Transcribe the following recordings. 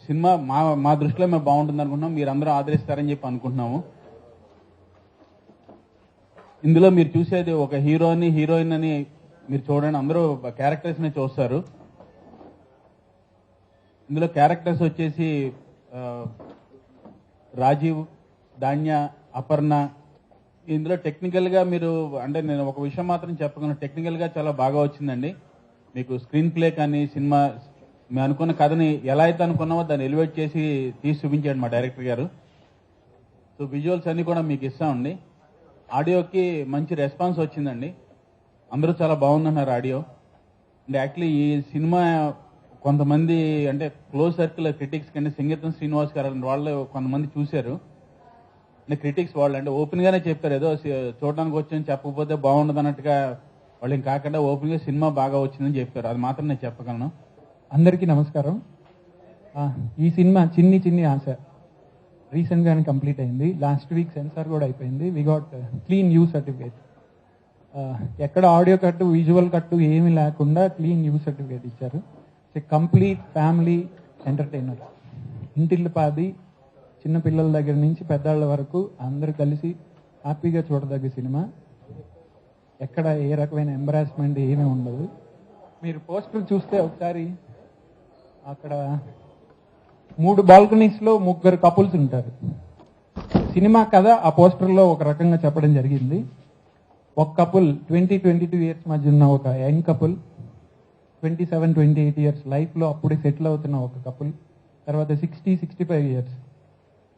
Cinema మా దృష్టిలో మేము బాగుంటుంది అనుకుంటున్నాం. మీరు అందరూ ఆదరిస్తారని చెప్పి అనుకుంటున్నాము. ఇందులో మీరు చూసేది ఒక హీరోని హీరోయిన్ అని మీరు చూడండి, అందరూ క్యారెక్టర్స్ ని చూస్తారు. ఇందులో క్యారెక్టర్స్ వచ్చేసి రాజీవ్, ధాన్య, అపర్ణ. ఇందులో టెక్నికల్ గా మీరు అంటే నేను ఒక విషయం మాత్రం చెప్పగలను, టెక్నికల్ గా చాలా బాగా వచ్చిందండి. మీకు స్క్రీన్ ప్లే కానీ సినిమా మేము అనుకున్న కథని ఎలా అయితే అనుకున్నామో దాన్ని ఎలివేట్ చేసి తీసి చూపించాడు మా డైరెక్టర్ గారు. సో విజువల్స్ అన్ని కూడా మీకు ఇస్తామండి. ఆడియోకి మంచి రెస్పాన్స్ వచ్చిందండి, అందరూ చాలా బాగుందన్నారు ఆడియో. అంటే యాక్చువల్లీ ఈ సినిమా కొంతమంది అంటే క్లోజ్ సర్కిల్ క్రిటిక్స్ కంటే సంగీతం శ్రీనివాస్ గారు వాళ్ళు కొంతమంది చూశారు. అంటే క్రిటిక్స్ వాళ్ళు అంటే ఓపెన్ గానే చెప్తారు, ఏదో చూడడానికి వచ్చి చెప్పకపోతే బాగుండదు అన్నట్టుగా వాళ్ళు ఏం కాకుండా ఓపెన్ గా సినిమా బాగా వచ్చిందని చెప్పారు. అది మాత్రం నేను చెప్పగలను. అందరికీ నమస్కారం. ఈ సినిమా చిన్ని ఆశ రీసెంట్ గానే కంప్లీట్ అయింది. లాస్ట్ వీక్ సెన్సార్ కూడా అయిపోయింది. We got clean U certificate. ఎక్కడ ఆడియో కట్టు విజువల్ కట్టు ఏమీ లేకుండా క్లీన్ యూ సర్టిఫికేట్ ఇచ్చారు. Complete family entertainer. ఇంటిల్లిపాది చిన్నపిల్లల దగ్గర నుంచి పెద్దాళ్ళ వరకు అందరూ కలిసి హ్యాపీగా చూడదగ్గ సినిమా. ఎక్కడ ఏ రకమైన ఎంబరాస్మెంట్ ఏమీ ఉండదు. మీరు పోస్టర్ చూస్తే ఒకసారి అక్కడ 3 బాల్కనీస్ లో 3 కపుల్స్ ఉంటారు. సినిమా కథ ఆ పోస్టర్ లో ఒక రకంగా చెప్పడం జరిగింది. ఒక కపుల్ 20-22 ఇయర్స్ మధ్య ఉన్న ఒక యంగ్ కపుల్, 27-28 ఇయర్స్ లైఫ్ లో అప్పుడే సెటిల్ అవుతున్న ఒక కపుల్, తర్వాత 60-65 ఇయర్స్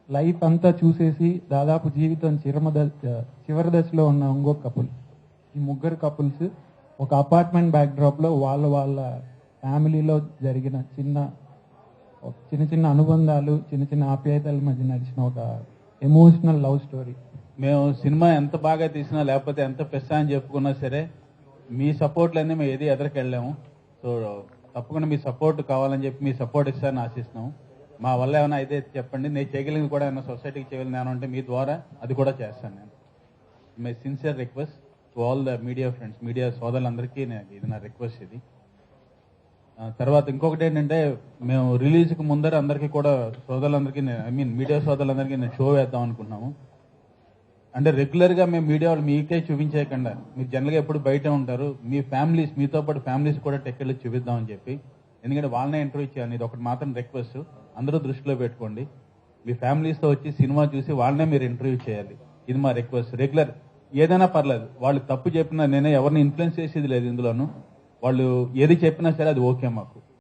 లైఫ్ అంతా చూసేసి దాదాపు జీవితం చివరి దశలో ఉన్న ఇంకొక కపుల్. ఈ 3 కపుల్స్ ఒక అపార్ట్మెంట్ బ్యాక్ డ్రాప్ లో వాళ్ళ ఫ్యామిలీలో జరిగిన చిన్న అనుబంధాలు, చిన్న ఆప్యాయతల మధ్య నడిచిన ఒక ఎమోషనల్ లవ్ స్టోరీ. మేము సినిమా ఎంత బాగా తీసినా లేకపోతే ఎంత పెస్తా అని చెప్పుకున్నా సరే మీ సపోర్ట్లన్నీ మేము ఏది ఎదరికెళ్ళాము. సో తప్పకుండా మీ సపోర్ట్ కావాలని చెప్పి మీ సపోర్ట్ ఇస్తారని ఆశిస్తున్నాము. మా వల్ల ఏమైనా అయితే చెప్పండి, నేను చేయగలిగింది కూడా ఏమైనా సొసైటీకి చేయగలిగింది ఏమైనా ఉంటే మీ ద్వారా అది కూడా చేస్తాను. నేను my sincere request to all the media friends, media సోదరులందరికీ ఇది నా రిక్వెస్ట్. ఇది తర్వాత ఇంకొకటి ఏంటంటే మేము రిలీజ్కి ముందర అందరికీ కూడా సోదరులందరికీ మీడియా సోదరులందరికీ నేను షో వేద్దాం అనుకుంటున్నాము. అంటే రెగ్యులర్గా మేము మీడియా వాళ్ళు మీకే చూపించేయకుండా, మీరు జనరల్గా ఎప్పుడు బయట ఉంటారు, మీ ఫ్యామిలీస్ మీతో పాటు ఫ్యామిలీస్ కూడా టెక్కెళ్ళి చూపిద్దామని చెప్పి. ఎందుకంటే వాళ్ళనే ఇంటర్వ్యూ చేయాలి. ఇది ఒకటి మాత్రం రిక్వెస్ట్, అందరూ దృష్టిలో పెట్టుకోండి. మీ ఫ్యామిలీస్తో వచ్చి సినిమా చూసి వాళ్ళనే మీరు ఇంటర్వ్యూ చేయాలి. ఇది మా రిక్వెస్ట్. రెగ్యులర్ ఏదైనా పర్లేదు, వాళ్ళు తప్పు చెప్పినా నేనే ఎవరిని ఇన్ఫ్లుయెన్స్ చేసేది లేదు ఇందులోను. వాళ్ళు ఏది చెప్పినా సరే అది ఓకే మాకు.